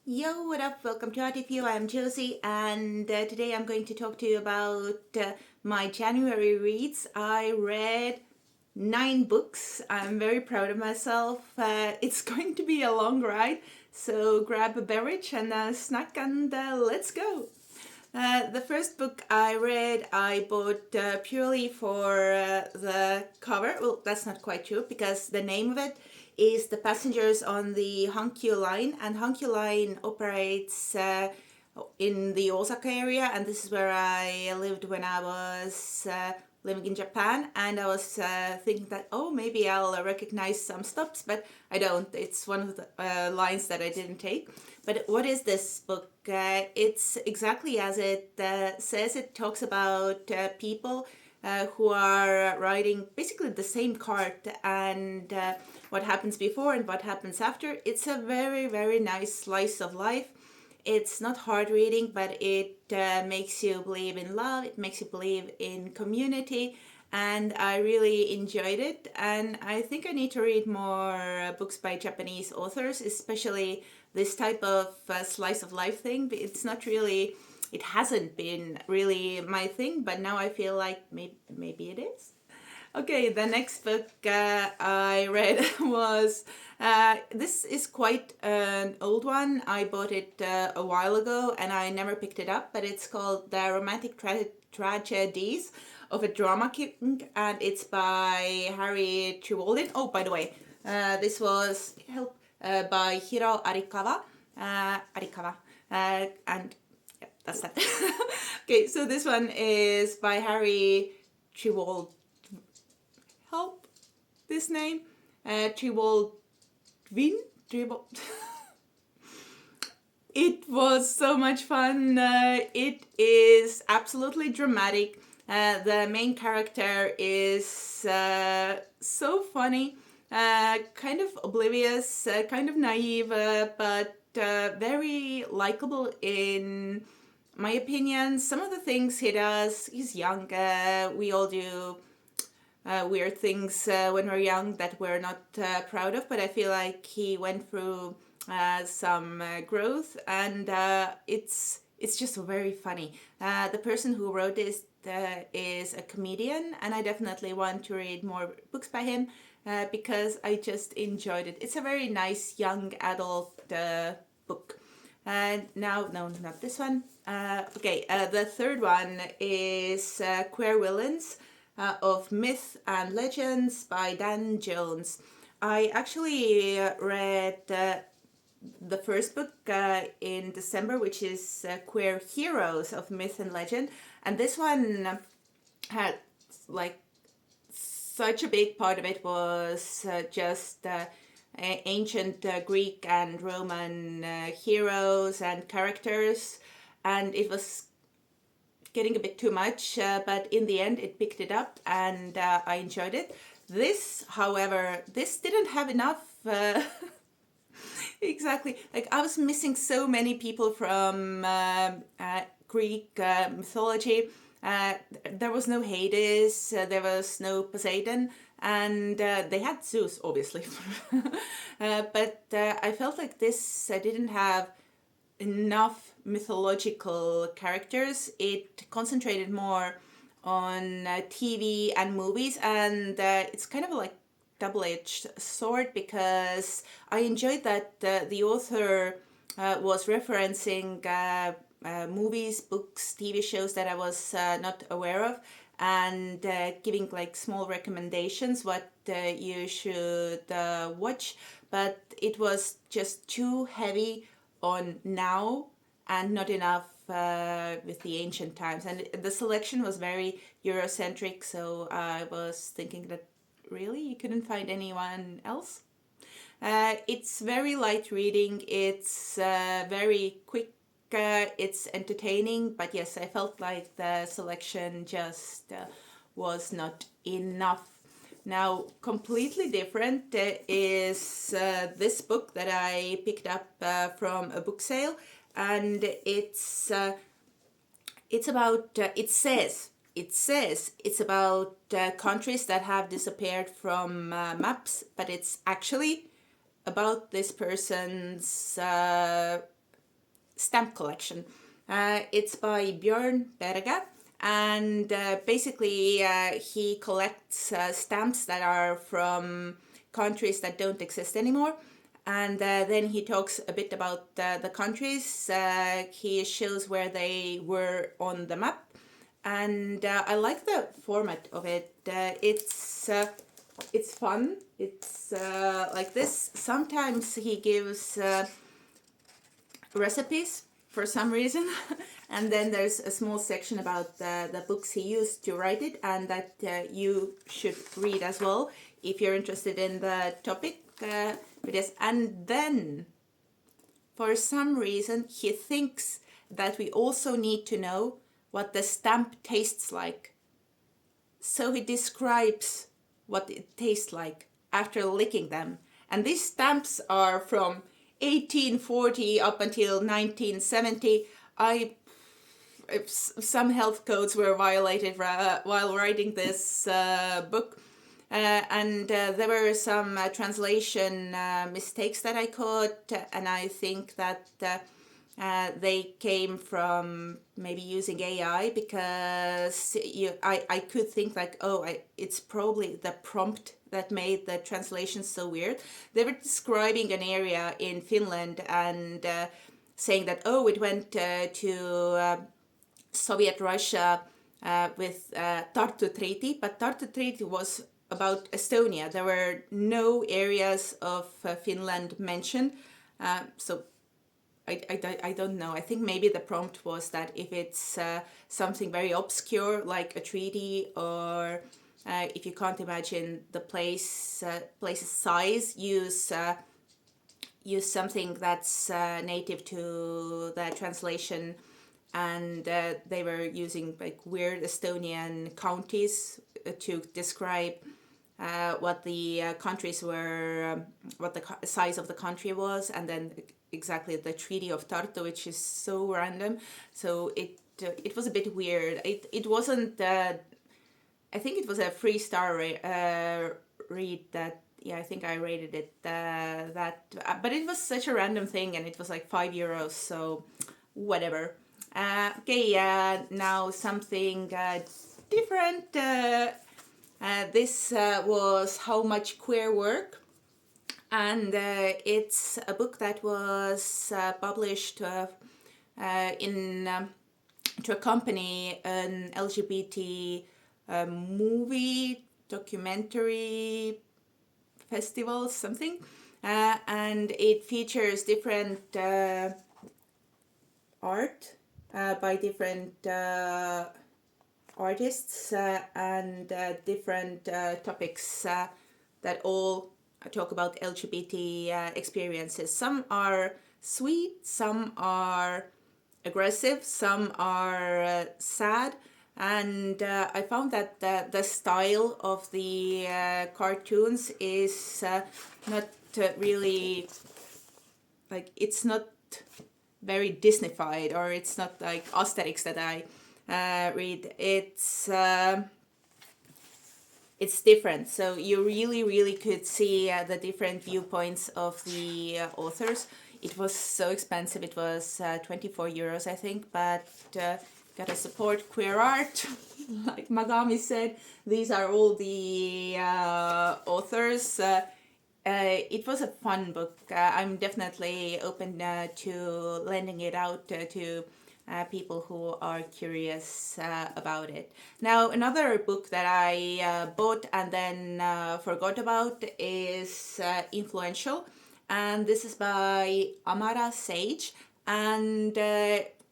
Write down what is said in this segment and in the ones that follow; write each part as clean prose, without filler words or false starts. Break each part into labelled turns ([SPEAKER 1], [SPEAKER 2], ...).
[SPEAKER 1] Yo, what up? Welcome to RTQ. I'm Josie, and today I'm going to talk to you about my January reads. I read 9 books. I'm very proud of myself. It's going to be a long ride, so grab a beverage and a snack, and let's go. The first book I read, I bought purely for the cover. Well, that's not quite true because the name of it is The Passengers on the Hankyu Line, and Hankyu Line operates in the Osaka area, and this is where I lived when I was living in Japan. And I was thinking that, oh, maybe I'll recognize some stops, but I don't. It's one of the lines that I didn't take. But what is this book? It's exactly as it says. It talks about people who are riding basically the same cart, and what happens before and what happens after. It's a very, very nice slice of life. It's not hard reading, but it makes you believe in love. It makes you believe in community, and I really enjoyed it. And I think I need to read more books by Japanese authors, especially this type of slice of life thing. It's not really, it hasn't been really my thing, but now I feel like maybe it is. Okay, the next book I read was, this is quite an old one. I bought it a while ago and I never picked it up, but it's called The Romantic Tragedies of a Drama King, and it's by Harry Trewalden. Oh, by the way, this was by Hiro Arikawa. And yeah, that's that. Okay, so this one is by Harry Trewalden. Help this name, Trewaldwin. It was so much fun. It is absolutely dramatic. The main character is so funny, kind of oblivious, kind of naive, but very likable in my opinion. Some of the things he does, he's young. We all do weird things when we're young that we're not proud of, but I feel like he went through some growth, and it's just very funny. The person who wrote this is a comedian, and I definitely want to read more books by him because I just enjoyed it. It's a very nice young adult book. Now, no, not this one. The third one is Queer Villains of Myth and Legends by Dan Jones. I actually read the first book in December, which is Queer Heroes of Myth and Legend, and this one had like such a big part of it was just ancient Greek and Roman heroes and characters, and it was getting a bit too much, but in the end it picked it up, and I enjoyed it. This, however, this didn't have enough. Exactly, like I was missing so many people from Greek mythology. There was no Hades, there was no Poseidon, and they had Zeus, obviously. But I felt like this didn't have enough mythological characters. It concentrated more on TV and movies, and it's kind of like double-edged sword because I enjoyed that the author was referencing movies, books, TV shows that I was not aware of, and giving like small recommendations what you should watch, but it was just too heavy on now and not enough with the ancient times. And the selection was very Eurocentric, so I was thinking that really you couldn't find anyone else. It's very light reading, it's very quick, it's entertaining, but yes, I felt like the selection just was not enough. Now, completely different is this book that I picked up from a book sale, and it's about it's about countries that have disappeared from maps, but it's actually about this person's stamp collection. It's by Björn Berge, and basically he collects stamps that are from countries that don't exist anymore. And then he talks a bit about the countries. He shows where they were on the map, and I like the format of it. It's fun. It's like this. Sometimes he gives recipes for some reason, and then there's a small section about the books he used to write it, and that you should read as well if you're interested in the topic. Yes, and then for some reason he thinks that we also need to know what the stamp tastes like. So he describes what it tastes like after licking them. And these stamps are from 1840 up until 1970. Some health codes were violated while writing this book. And there were some translation mistakes that I caught, and I think that they came from maybe using AI, because I could think like, it's probably the prompt that made the translation so weird. They were describing an area in Finland and saying that, it went to Soviet Russia with Tartu Treaty, but Tartu Treaty was about Estonia. There were no areas of Finland mentioned. So I don't know. I think maybe the prompt was that if it's something very obscure like a treaty, or if you can't imagine the place's size, use something that's native to the translation. And they were using like weird Estonian counties to describe what the countries were, what the size of the country was, and then exactly the Treaty of Tartu, which is so random. So it was a bit weird. It wasn't. I think it was a 3-star read that. Yeah, I think I rated it but it was such a random thing, and it was like €5, so whatever. Now something different. This was How Much Queer Work, and it's a book that was published in to accompany an LGBT movie documentary festival, something, and it features different art by different artists and different topics that all talk about LGBT experiences. Some are sweet, some are aggressive, some are sad, and I found that the style of the cartoons is not really, like, it's not very Disneyfied, or it's not like Asterix that I read. It's different, so you really could see the different viewpoints of the authors. It was so expensive. It was €24, I think, but gotta support queer art. Like Magami said, these are all the authors. It was a fun book. I'm definitely open to lending it out to people who are curious about it. Now, another book that I bought and then forgot about is Influential, and this is by Amara Sage, and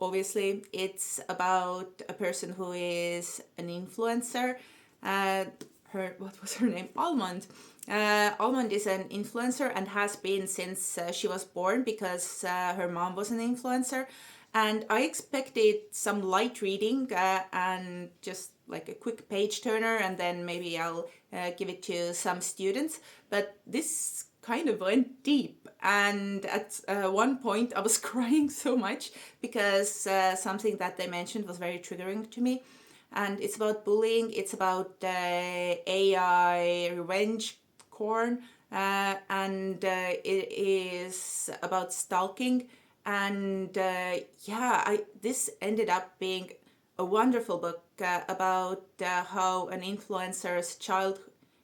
[SPEAKER 1] obviously it's about a person who is an influencer. What was her name? Almond. Almond is an influencer and has been since she was born, because her mom was an influencer. And I expected some light reading and just like a quick page turner, and then maybe I'll give it to some students. But this kind of went deep, and at one point I was crying so much because something that they mentioned was very triggering to me. And it's about bullying, it's about AI revenge porn, and it is about stalking And this ended up being a wonderful book about how an influencer's child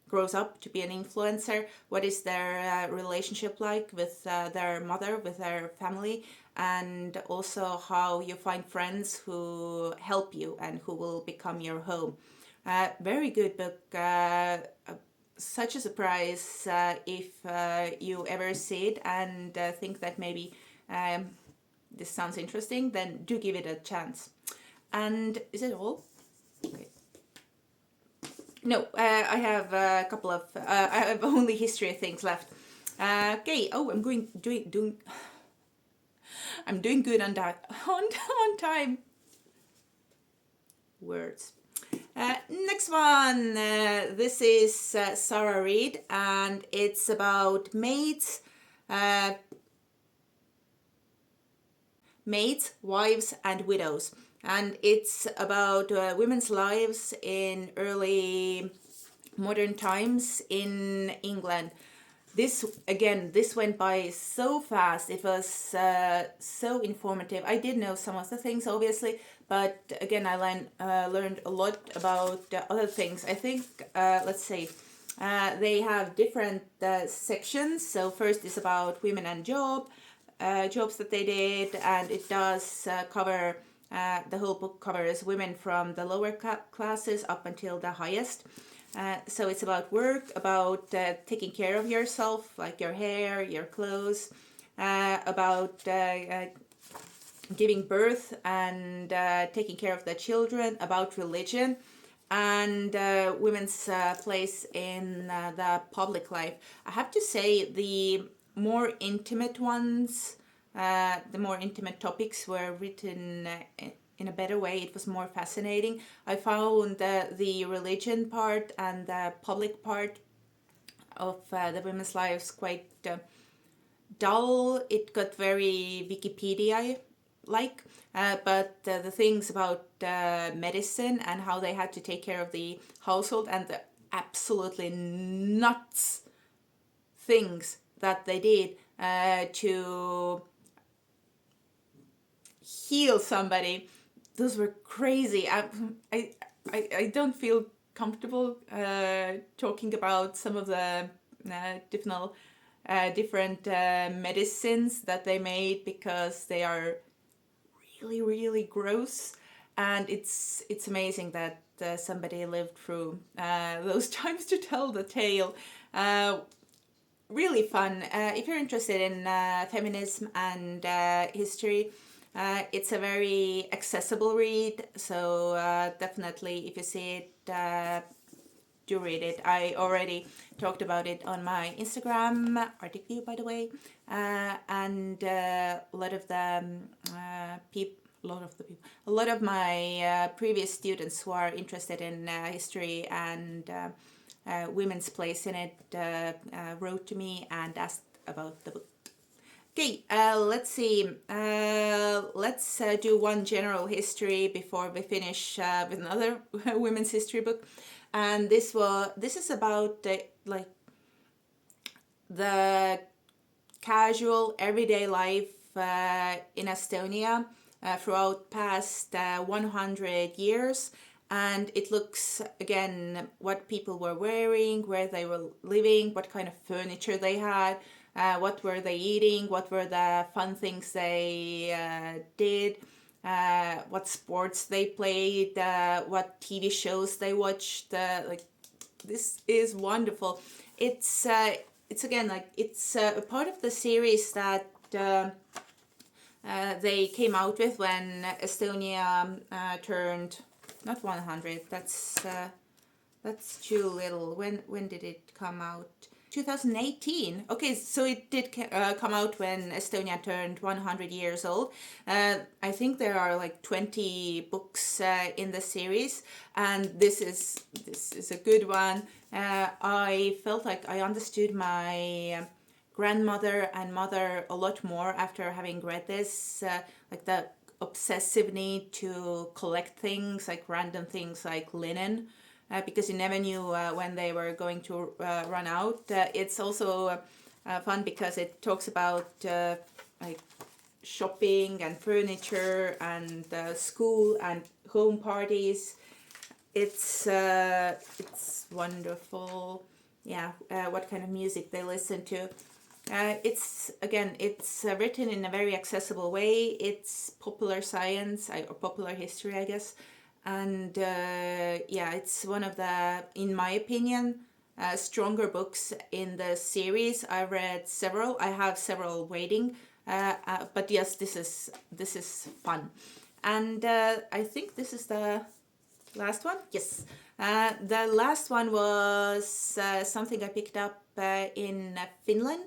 [SPEAKER 1] grows up to be an influencer. What is their relationship like with their mother, with their family, and also how you find friends who help you and who will become your home. Very good book. Such a surprise if you ever see it and think that maybe this sounds interesting, then do give it a chance. And is it all? Okay. No, I have a couple of. I have only history things left. Okay. Oh, I'm doing. I'm doing good on that on time. Words. Next one. This is Sarah Reed, and it's about maids, wives, and widows. And it's about women's lives in early modern times in England. This went by so fast. It was so informative. I did know some of the things, obviously, but again, I learned a lot about other things. I think, let's see, they have different sections. So first is about women and jobs that they did, and it does cover, the whole book covers women from the lower classes up until the highest. So it's about work, about taking care of yourself, like your hair, your clothes, about giving birth and taking care of the children, about religion, and women's place in the public life. I have to say the more intimate ones, the more intimate topics were written in a better way. It was more fascinating. I found the religion part and the public part of the women's lives quite dull. It got very Wikipedia like, but the things about medicine and how they had to take care of the household and the absolutely nuts things that they did to heal somebody, those were crazy. I don't feel comfortable talking about some of the different medicines that they made, because they are really, really gross. And it's amazing that somebody lived through those times to tell the tale. Really fun. If you're interested in feminism and history, it's a very accessible read. So definitely, if you see it, do read it. I already talked about it on my Instagram, Arctic by the way, and a lot of my previous students who are interested in history and women's place in it wrote to me and asked about the book. Okay, let's see. Let's do one general history before we finish with another women's history book, and this is about the casual everyday life in Estonia throughout past 100 years. And it looks, again, what people were wearing, where they were living, what kind of furniture they had, what were they eating, what were the fun things they did, what sports they played, what TV shows they watched. This is wonderful. It's again, it's a part of the series that they came out with when Estonia turned, not 100, that's too little. When did it come out? 2018. Okay, so it did come out when Estonia turned 100 years old. I think there are like 20 books in the series, and this is a good one. I felt like I understood my grandmother and mother a lot more after having read this, like the obsessive need to collect things, like random things like linen, because you never knew when they were going to run out. It's also fun because it talks about like shopping and furniture and school and home parties. It's wonderful. Yeah, what kind of music they listen to. It's written in a very accessible way. It's popular science or popular history, I guess, and yeah, it's one of the, in my opinion, stronger books in the series. I read several. I have several waiting, but yes, this is fun, and I think this is the last one. Yes, the last one was something I picked up in Finland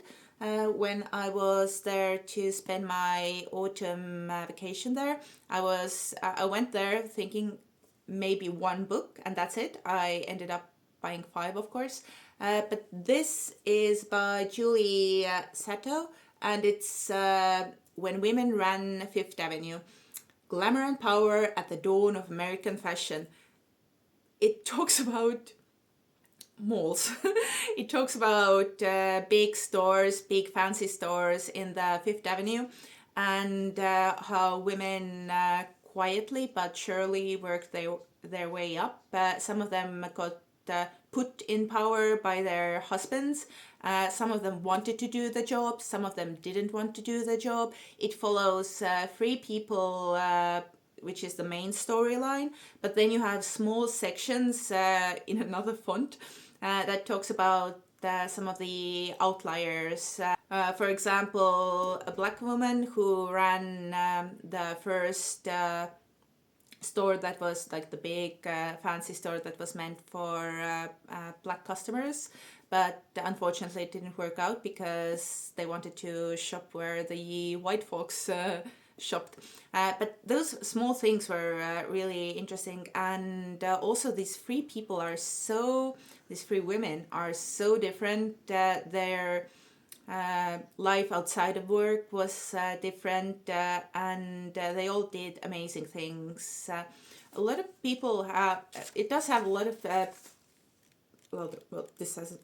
[SPEAKER 1] when I was there to spend my autumn vacation there. I went there thinking maybe one book and that's it. I ended up buying five, of course. But this is by Julie Sato, and it's When Women Ran Fifth Avenue. Glamour and Power at the Dawn of American Fashion. It talks about malls. It talks about big stores, big fancy stores in the Fifth Avenue, and how women quietly but surely worked their way up. Some of them got put in power by their husbands. Some of them wanted to do the job, some of them didn't want to do the job. It follows three people, which is the main storyline, but then you have small sections in another font that talks about some of the outliers. For example, a black woman who ran the first store that was like the big fancy store that was meant for black customers, but unfortunately it didn't work out because they wanted to shop where the white folks shopped. But those small things were really interesting, and also these three women are so different. Their life outside of work was different, and they all did amazing things. A lot of people have, it does have a lot of,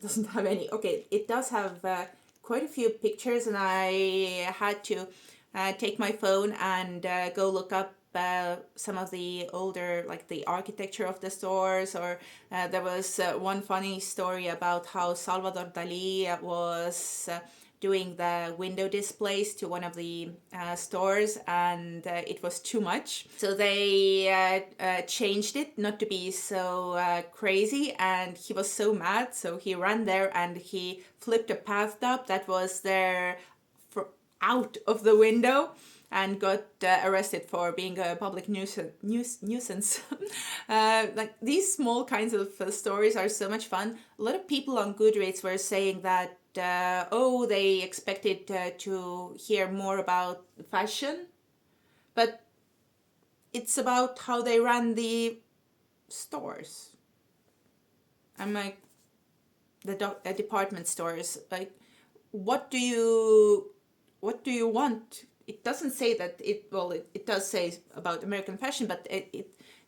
[SPEAKER 1] doesn't have any, okay, it does have quite a few pictures, and I had to take my phone and go look up some of the older, like the architecture of the stores, or there was one funny story about how Salvador Dali was doing the window displays to one of the stores, and it was too much. So they changed it not to be so crazy, and he was so mad, so he ran there and he flipped a bathtub that was there out of the window and got arrested for being a public nuisance. Like these small kinds of stories are so much fun. A lot of people on Goodreads were saying that they expected to hear more about fashion, but it's about how they ran the stores. I'm like, the department stores, like, what do you want? It doesn't say that it does say about American fashion, but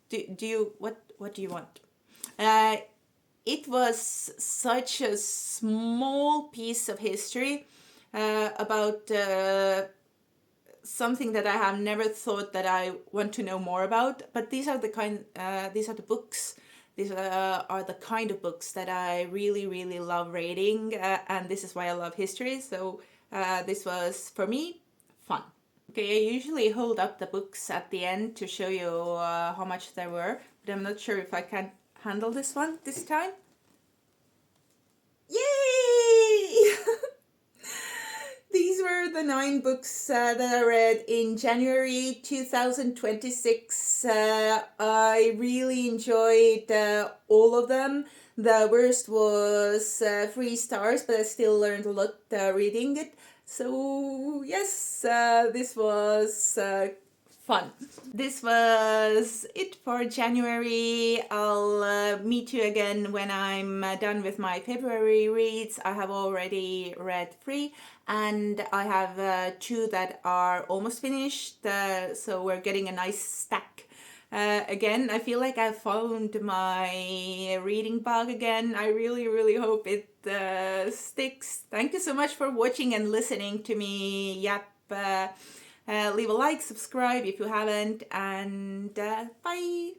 [SPEAKER 1] what do you want? It was such a small piece of history about something that I have never thought that I want to know more about. But these are the books. These are the kind of books that I really, really love reading, and this is why I love history. So this was, for me, fun. Okay, I usually hold up the books at the end to show you how much there were, but I'm not sure if I can handle this one this time. Yay! These were the 9 books that I read in January 2026. I really enjoyed all of them. The worst was 3 stars, but I still learned a lot reading it. So yes, this was fun. This was it for January. I'll meet you again when I'm done with my February reads. I have already read 3, and I have 2 that are almost finished, so we're getting a nice stack. Again, I feel like I found my reading bug again. I really, really hope it sticks. Thank you so much for watching and listening to me yap Leave a like, subscribe if you haven't, and bye.